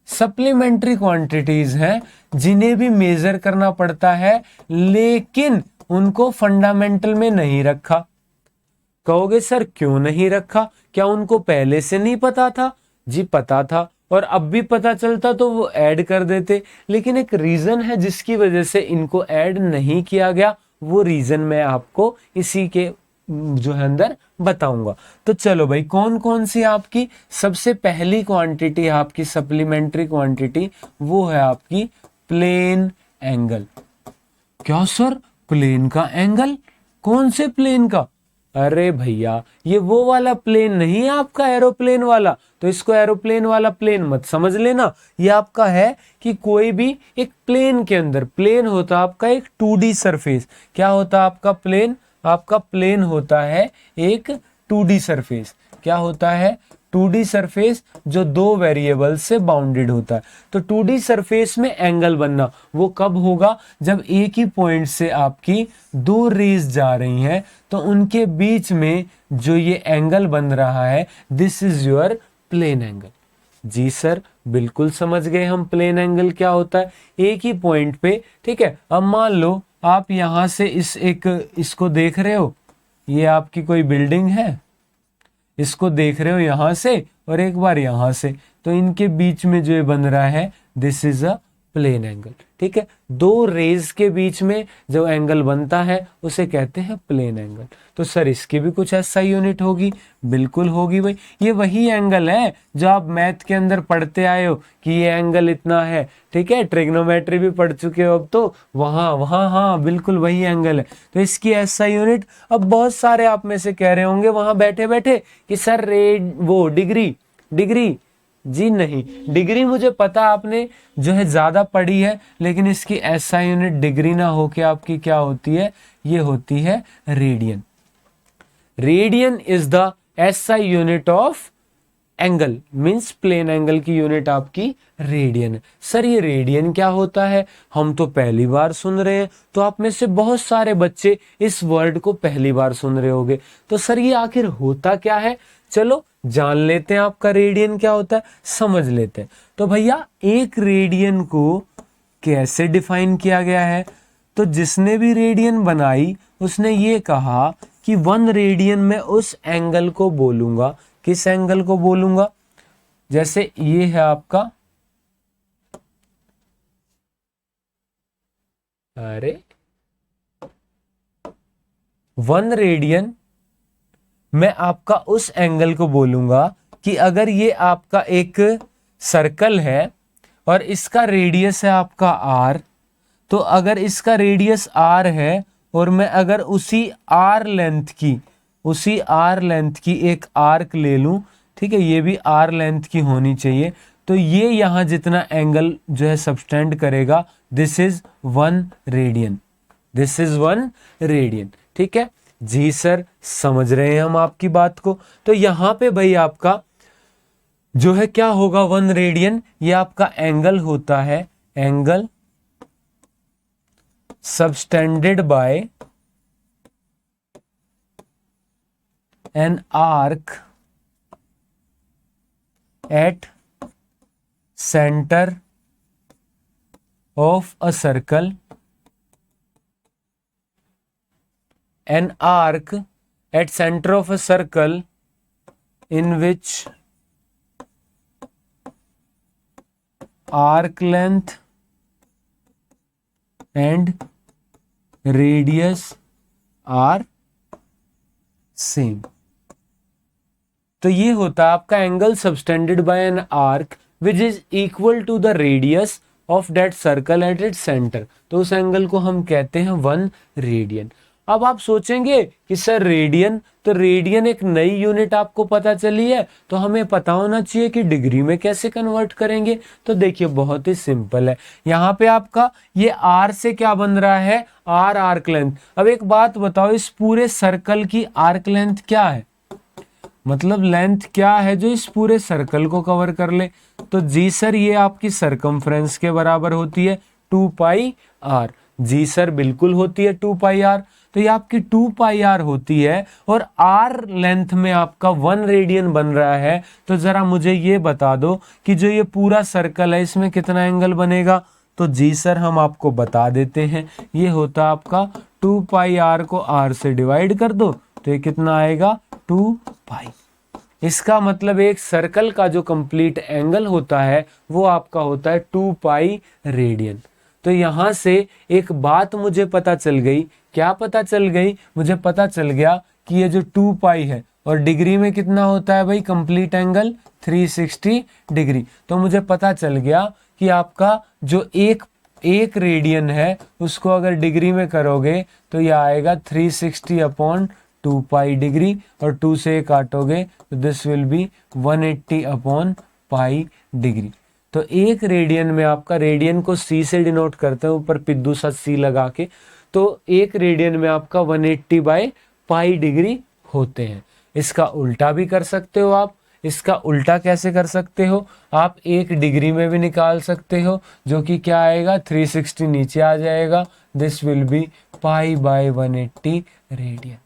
सप्लीमेंट्री क्वांटिटीज हैं जिन्हें भी मेजर करना पड़ता है, लेकिन उनको फंडामेंटल में नहीं रखा। कहोगे सर क्यों नहीं रखा, क्या उनको पहले से नहीं पता था? जी पता था, और अब भी पता चलता तो वो ऐड कर देते, लेकिन एक रीजन है जिसकी वजह से इनको ऐड नहीं किया गया। वो रीजन मैं आपको इसी के जो है अंदर बताऊंगा। तो चलो भाई, कौन कौन सी आपकी सबसे पहली क्वांटिटी आपकी सप्लीमेंट्री क्वांटिटी, वो है आपकी प्लेन एंगल। क्या सर, प्लेन का एंगल? कौन से प्लेन का? अरे भैया ये वो वाला प्लेन नहीं है आपका एरोप्लेन वाला, तो इसको एरोप्लेन वाला प्लेन मत समझ लेना। ये आपका है कि कोई भी एक प्लेन के अंदर, प्लेन होता आपका एक 2D सरफेस। क्या होता आपका प्लेन? आपका प्लेन होता है एक 2D सरफेस। क्या होता है? 2D सरफेस जो 2 वेरिएबल से बाउंडेड होता है। तो 2D सरफेस में एंगल बनना वो कब होगा? जब एक ही पॉइंट से आपकी 2 रेज जा रही हैं, तो उनके बीच में जो ये एंगल बन रहा है, this is your plane angle. जी सर बिल्कुल समझ गए हम प्लेन एंगल क्या होता है, एक ही पॉइंट पे। ठीक है, अब मान लो आप यहां से इसको देख रहे हो, ये आपकी कोई बिल्डिंग है, इसको देख रहे हो यहां से और एक बार यहां से, तो इनके बीच में जो बन रहा है, this is a plane angle. ठीक है, 2 रेज के बीच में जो एंगल बनता है उसे कहते हैं प्लेन एंगल। तो सर इसकी भी कुछ ऐसा यूनिट होगी? बिल्कुल होगी भाई, ये वही एंगल है जो आप मैथ के अंदर पढ़ते आए हो कि ये एंगल इतना है। ठीक है, ट्रिग्नोमेट्री भी पढ़ चुके हो अब तो, वहां वहां हाँ बिल्कुल वही एंगल है। तो इसकी ऐसा यूनिट। अब बहुत सारे आप में से कह रहे होंगे वहां बैठे बैठे कि सर वो डिग्री, डिग्री। जी नहीं, डिग्री मुझे पता आपने जो है ज्यादा पढ़ी है, लेकिन इसकी ऐसा यूनिट डिग्री ना होके आपकी क्या होती है, ये होती है radian. Radian is the SI unit of angle, means plane angle की यूनिट आपकी रेडियन। सर ये रेडियन क्या होता है, हम तो पहली बार सुन रहे हैं। तो आप में से बहुत सारे बच्चे इस वर्ड को पहली बार सुन रहे होंगे। तो सर ये आखिर होता क्या है, चलो जान लेते हैं आपका रेडियन क्या होता है, समझ लेते हैं। तो भैया एक रेडियन को कैसे डिफाइन किया गया है, तो जिसने भी रेडियन बनाई उसने ये कहा कि 1 रेडियन में उस एंगल को बोलूंगा। किस एंगल को बोलूंगा? जैसे ये है आपका, अरे 1 रेडियन मैं आपका उस एंगल को बोलूंगा कि अगर ये आपका एक सर्कल है और इसका रेडियस है आपका आर, तो अगर इसका रेडियस आर है और मैं अगर उसी आर लेंथ की एक आर्क ले लूं, ठीक है, ये भी आर लेंथ की होनी चाहिए, तो ये यहां जितना एंगल जो है सबटेंड करेगा, this is 1 radian, this is 1 radian. ठीक है जी सर, समझ रहे हैं हम आपकी बात को। तो यहां पे भाई आपका जो है क्या होगा, 1 रेडियन, ये आपका एंगल होता है, angle subtended by an arc at centre of a circle, an arc at center of a circle in which arc length and radius are same। तो ये होता है आपका angle subtended by an arc which is equal to the radius of that circle at its centre. तो उस angle को हम कहते हैं 1 रेडियन। अब आप सोचेंगे कि सर रेडियन, तो रेडियन एक नई यूनिट आपको पता चली है, तो हमें पता होना चाहिए कि डिग्री में कैसे कन्वर्ट करेंगे। तो देखिए बहुत ही सिंपल है, यहाँ पे आपका ये आर से क्या बन रहा है, आर आर्क लेंथ। अब एक बात बताओ, इस पूरे सर्कल की आर्क लेंथ क्या है, मतलब लेंथ क्या है जो इस पूरे सर्कल को कवर कर ले। तो जी सर ये आपकी सरकमफ्रेंस के बराबर होती है 2 पाई आर। जी सर बिल्कुल होती है 2 पाई आर। तो ये आपकी 2 पाई आर होती है और आर लेंथ में आपका 1 रेडियन बन रहा है। तो जरा मुझे ये बता दो कि जो ये पूरा सर्कल है इसमें कितना एंगल बनेगा। तो जी सर हम आपको बता देते हैं, ये होता आपका 2 पाई आर को आर से डिवाइड कर दो तो ये कितना आएगा 2 पाई। इसका मतलब एक सर्कल का जो कंप्लीट एंगल होता है वो आपका होता है 2 पाई रेडियन। तो यहां से एक बात मुझे पता चल गई, क्या पता चल गई, मुझे पता चल गया कि ये जो 2 पाई है और डिग्री में कितना होता है भाई कंप्लीट एंगल 360 डिग्री। तो मुझे पता चल गया कि आपका जो एक रेडियन है उसको अगर डिग्री में करोगे तो ये आएगा 360 अपॉन 2 पाई डिग्री, और 2 से काटोगे तो this will be 180 upon pi degree. तो एक रेडियन में आपका, रेडियन को सी से डिनोट करते हैं ऊपर पिद्दू सा सी लगा के, तो एक रेडियन में आपका 180 बाई पाई डिग्री होते हैं। इसका उल्टा भी कर सकते हो आप। इसका उल्टा कैसे कर सकते हो, आप एक डिग्री में भी निकाल सकते हो, जो कि क्या आएगा 360 नीचे आ जाएगा, this will be pi by 180 radian.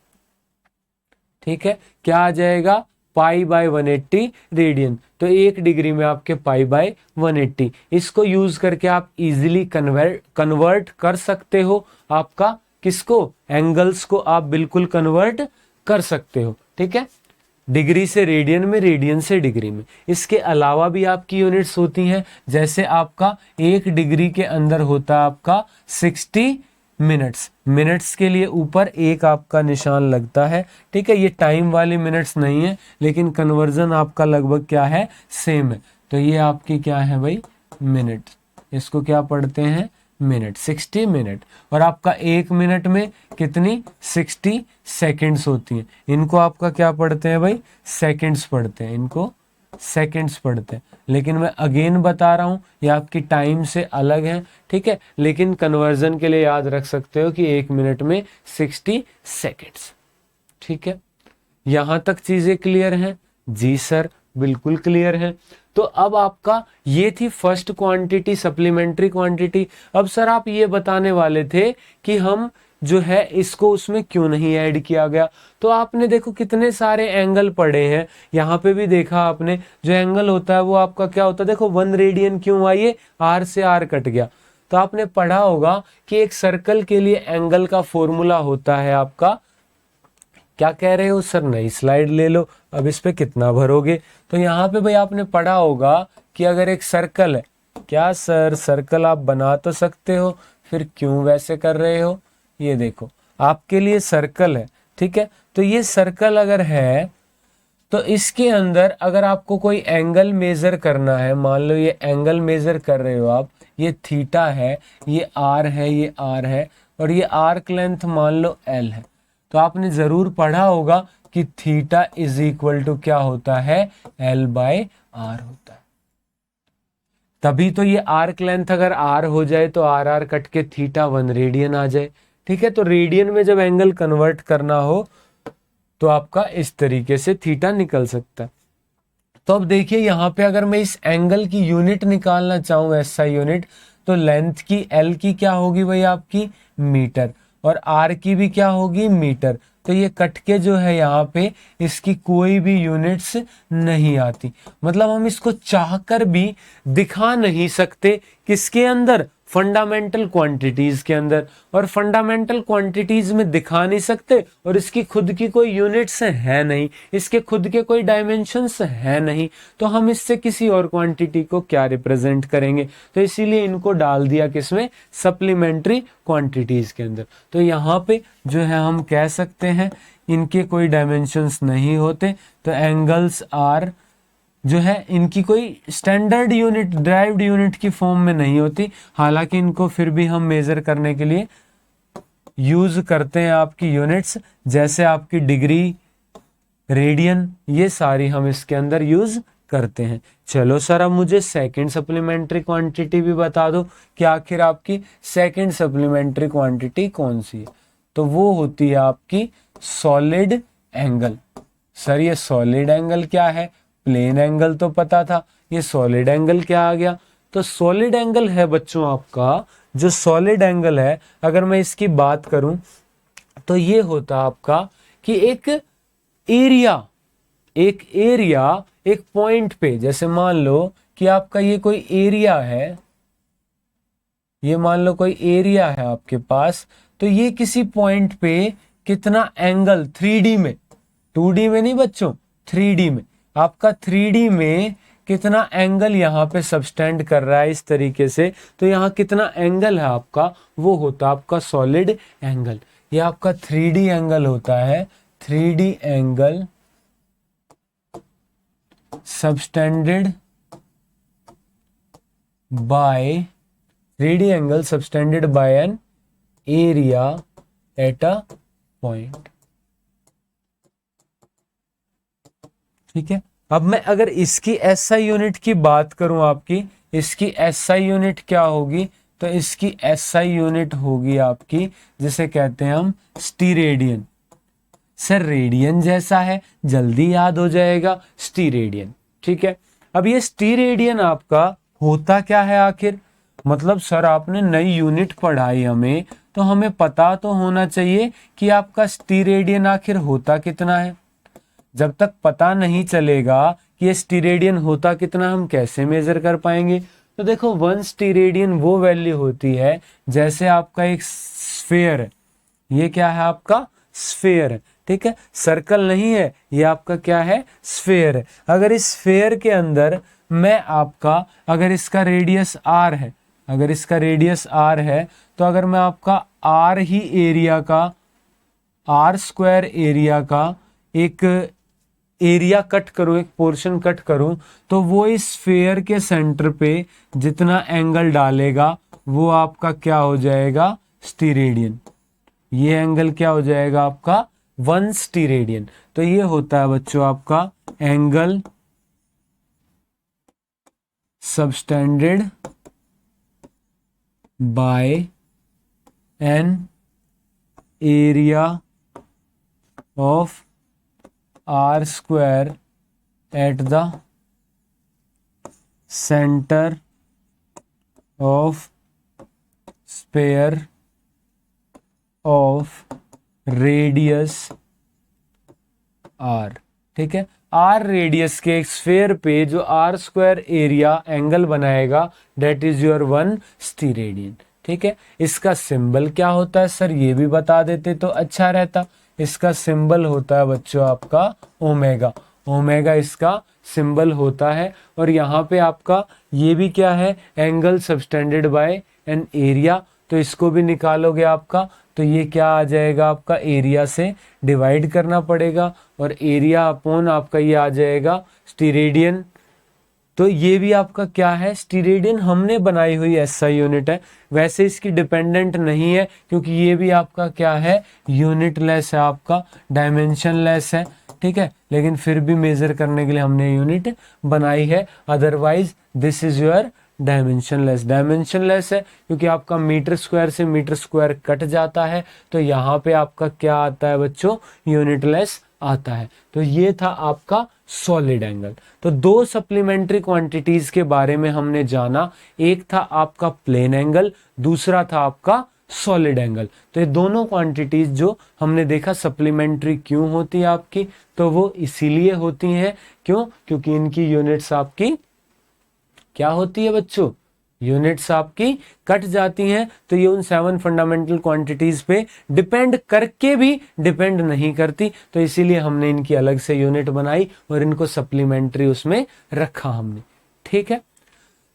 ठीक है, क्या आ जाएगा पाई बाय 180 रेडियन। तो एक डिग्री में आपके पाई बाय 180, इसको यूज करके आप इजीली कन्वर्ट कर सकते हो आपका किसको, एंगल्स को आप बिल्कुल कन्वर्ट कर सकते हो। ठीक है, डिग्री से रेडियन में, रेडियन से डिग्री में। इसके अलावा भी आपकी यूनिट्स होती हैं, जैसे आपका एक डिग्री के अंदर होता है आपका 60 मिनट्स। मिनट्स के लिए ऊपर एक आपका निशान लगता है। ठीक है, ये टाइम वाली मिनट्स नहीं है, लेकिन कन्वर्जन आपका लगभग क्या है, सेम है। तो ये आपकी क्या है भाई, मिनट। इसको क्या पढ़ते हैं, मिनट, 60 मिनट। और आपका एक मिनट में कितनी 60 सेकेंड्स होती हैं। इनको आपका क्या पढ़ते हैं भाई, सेकेंड्स पढ़ते हैं, इनको सेकेंड्स पढ़ते हैं। लेकिन मैं अगेन बता रहा हूं ये आपकी टाइम से अलग है। ठीक है, लेकिन कन्वर्जन के लिए याद रख सकते हो कि एक मिनट में 60 सेकेंड्स। ठीक है, यहां तक चीजें क्लियर हैं? जी सर बिल्कुल क्लियर है। तो अब आपका ये थी फर्स्ट क्वांटिटी, सप्लीमेंट्री क्वांटिटी। अब सर आप ये बताने वाले थे कि हम जो है इसको उसमें क्यों नहीं ऐड किया गया। तो आपने देखो कितने सारे एंगल पढ़े हैं, यहाँ पे भी देखा आपने, जो एंगल होता है वो आपका क्या होता है, देखो 1 रेडियन क्यों हुआ, ये आर से आर कट गया। तो आपने पढ़ा होगा कि एक सर्कल के लिए एंगल का फॉर्मूला होता है आपका क्या कह रहे हो सर, नई स्लाइड ले लो, अब इस पे कितना भरोगे। तो यहाँ पे भाई आपने पढ़ा होगा कि अगर एक सर्कल है, क्या सर सर्कल आप बना तो सकते हो, फिर क्यों वैसे कर रहे हो। ये देखो आपके लिए सर्कल है, ठीक है। तो ये सर्कल अगर है तो इसके अंदर अगर आपको कोई एंगल मेजर करना है, मान लो ये एंगल मेजर कर रहे हो आप, ये थीटा है, ये आर है, ये आर है, और ये आर्क लेंथ मान लो एल है। तो आपने जरूर पढ़ा होगा कि थीटा इज इक्वल टू क्या होता है, एल बाय आर होता है। तभी तो ये आर्क लेंथ अगर आर हो जाए तो आर आर कट के थीटा 1 रेडियन आ जाए, ठीक है। तो रेडियन में जब एंगल कन्वर्ट करना हो तो आपका इस तरीके से थीटा निकल सकता है। तो अब देखिए यहाँ पे अगर मैं इस एंगल की यूनिट निकालना चाहूँ, एसआई यूनिट, तो लेंथ की एल की क्या होगी भाई आपकी मीटर, और आर की भी क्या होगी मीटर। तो ये कट के जो है यहाँ पे इसकी कोई भी यूनिट्स नहीं आती, मतलब हम इसको चाहकर भी दिखा नहीं सकते किसके अंदर, फंडामेंटल क्वांटिटीज के अंदर। और फंडामेंटल क्वांटिटीज में दिखा नहीं सकते और इसकी खुद की कोई यूनिट्स है नहीं, इसके खुद के कोई डायमेंशंस है नहीं, तो हम इससे किसी और क्वांटिटी को क्या रिप्रेजेंट करेंगे। तो इसीलिए इनको डाल दिया किसमें, सप्लीमेंट्री क्वांटिटीज के अंदर। तो यहाँ पे जो है हम कह सकते हैं इनके कोई डायमेंशंस नहीं होते, तो एंगल्स आर जो है इनकी कोई स्टैंडर्ड यूनिट, ड्राइव्ड यूनिट की फॉर्म में नहीं होती। हालांकि इनको फिर भी हम मेजर करने के लिए यूज करते हैं आपकी यूनिट्स, जैसे आपकी डिग्री, रेडियन, ये सारी हम इसके अंदर यूज करते हैं। चलो सर अब मुझे सेकंड सप्लीमेंट्री क्वांटिटी भी बता दो कि आखिर आपकी सेकंड सप्लीमेंट्री क्वांटिटी कौन सी है। तो वो होती है आपकी सॉलिड एंगल। सर ये सॉलिड एंगल क्या है, प्लेन एंगल तो पता था, ये सॉलिड एंगल क्या आ गया। तो सॉलिड एंगल है बच्चों आपका, जो सॉलिड एंगल है अगर मैं इसकी बात करूं तो ये होता आपका कि एक एरिया एक पॉइंट पे, जैसे मान लो कि आपका ये कोई एरिया है, ये मान लो कोई एरिया है आपके पास, तो ये किसी पॉइंट पे कितना एंगल 3D में, 2D में नहीं बच्चों, 3D में, आपका 3D में कितना एंगल यहाँ पे सबस्टेंड कर रहा है इस तरीके से, तो यहाँ कितना एंगल है आपका, वो होता है आपका सॉलिड एंगल। ये आपका 3D एंगल होता है, 3D angle subtended bye 3D angle subtended by an area at a point, ठीक है। अब मैं अगर इसकी एसआई यूनिट की बात करूं आपकी, इसकी एसआई यूनिट क्या होगी, तो इसकी एसआई यूनिट होगी आपकी, जिसे कहते हैं हम स्टीरेडियन। सर रेडियन जैसा है, जल्दी याद हो जाएगा, स्टीरेडियन, ठीक है। अब ये स्टीरेडियन आपका होता क्या है आखिर, मतलब सर आपने नई यूनिट पढ़ाई हमें, तो हमें पता तो होना चाहिए कि आपका स्टीरेडियन आखिर होता कितना है। जब तक पता नहीं चलेगा कि ये स्टीरेडियन होता कितना, हम कैसे मेजर कर पाएंगे। तो देखो 1 स्टीरेडियन वो वैल्यू होती है जैसे आपका एक स्फेयर है, ये क्या है आपका स्फेयर है, ठीक है, सर्कल नहीं है, ये आपका क्या है स्फेयर है। अगर इस स्फेयर के अंदर मैं आपका, अगर इसका रेडियस आर है, अगर इसका रेडियस आर है, तो अगर मैं आपका आर ही एरिया का, आर स्क्वायर एरिया का एक एरिया कट करूं, एक पोर्शन कट करूं, तो वो इस स्फेयर के सेंटर पे जितना एंगल डालेगा वो आपका क्या हो जाएगा, स्टीरेडियन। ये एंगल क्या हो जाएगा आपका 1 स्टीरेडियन। तो ये होता है बच्चों आपका angle subtended by an area of r square at the centre of sphere of radius r, ठीक है। आर रेडियस के एक स्फेयर पे जो आर स्क्वायर एरिया एंगल बनाएगा, डेट इज योर 1 स्टीरेडियन, ठीक है। इसका सिंबल क्या होता है सर, ये भी बता देते तो अच्छा रहता। इसका सिंबल होता है बच्चों आपका ओमेगा। ओमेगा इसका सिंबल होता है। और यहाँ पे आपका ये भी क्या है, angle subtended by an area, तो इसको भी निकालोगे आपका, तो ये क्या आ जाएगा आपका, एरिया से डिवाइड करना पड़ेगा और एरिया अपॉन आपका ये आ जाएगा स्टीरेडियन। तो ये भी आपका क्या है, स्टीरेडियन हमने बनाई हुई एसआई यूनिट है, वैसे इसकी डिपेंडेंट नहीं है क्योंकि ये भी आपका क्या है, यूनिट लेस है, आपका डायमेंशन लेस है, ठीक है। लेकिन फिर भी मेजर करने के लिए हमने यूनिट बनाई है, otherwise this is your dimension less. Dimension less है क्योंकि आपका मीटर स्क्वायर से मीटर स्क्वायर कट जाता है, तो यहाँ पे आपका क्या आता है बच्चों, यूनिट लेस आता है। तो ये था आपका सॉलिड एंगल। तो दो सप्लीमेंट्री क्वांटिटीज के बारे में हमने जाना, एक था आपका प्लेन एंगल, दूसरा था आपका सॉलिड एंगल। तो ये दोनों क्वांटिटीज जो हमने देखा सप्लीमेंट्री क्यों होती है आपकी, तो वो इसीलिए होती हैं, क्यों, क्योंकि इनकी यूनिट्स आपकी क्या होती है बच्चों, यूनिट्स आपकी कट जाती हैं। तो ये उन 7 फंडामेंटल क्वांटिटीज पे डिपेंड करके भी डिपेंड नहीं करती, तो इसीलिए हमने इनकी अलग से यूनिट बनाई और इनको सप्लीमेंट्री उसमें रखा हमने, ठीक है।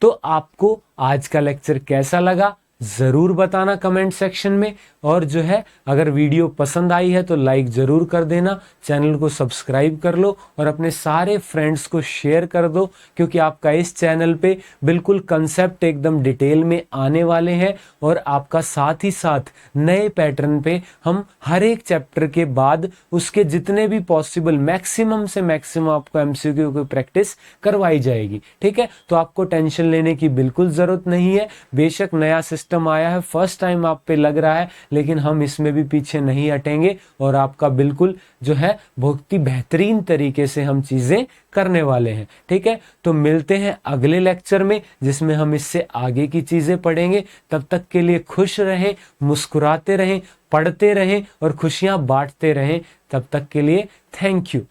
तो आपको आज का लेक्चर कैसा लगा जरूर बताना कमेंट सेक्शन में, और जो है अगर वीडियो पसंद आई है तो लाइक जरूर कर देना, चैनल को सब्सक्राइब कर लो और अपने सारे फ्रेंड्स को शेयर कर दो, क्योंकि आपका इस चैनल पे बिल्कुल कंसेप्ट एकदम डिटेल में आने वाले हैं और आपका साथ ही साथ नए पैटर्न पे हम हर एक चैप्टर के बाद उसके जितने भी पॉसिबल मैक्सिमम से मैक्सिमम आपको एमसीक्यू की प्रैक्टिस करवाई जाएगी, ठीक है। तो आपको टेंशन लेने की बिल्कुल जरूरत नहीं है। बेशक नया सिस्टम आया है, फर्स्ट टाइम आप पे लग रहा है, लेकिन हम इसमें भी पीछे नहीं हटेंगे और आपका बिल्कुल जो है बहुत ही बेहतरीन तरीके से हम चीजें करने वाले हैं, ठीक है। तो मिलते हैं अगले लेक्चर में जिसमें हम इससे आगे की चीजें पढ़ेंगे। तब तक के लिए खुश रहें, मुस्कुराते रहें, पढ़ते रहें और खुशियां बांटते रहें। तब तक के लिए थैंक यू।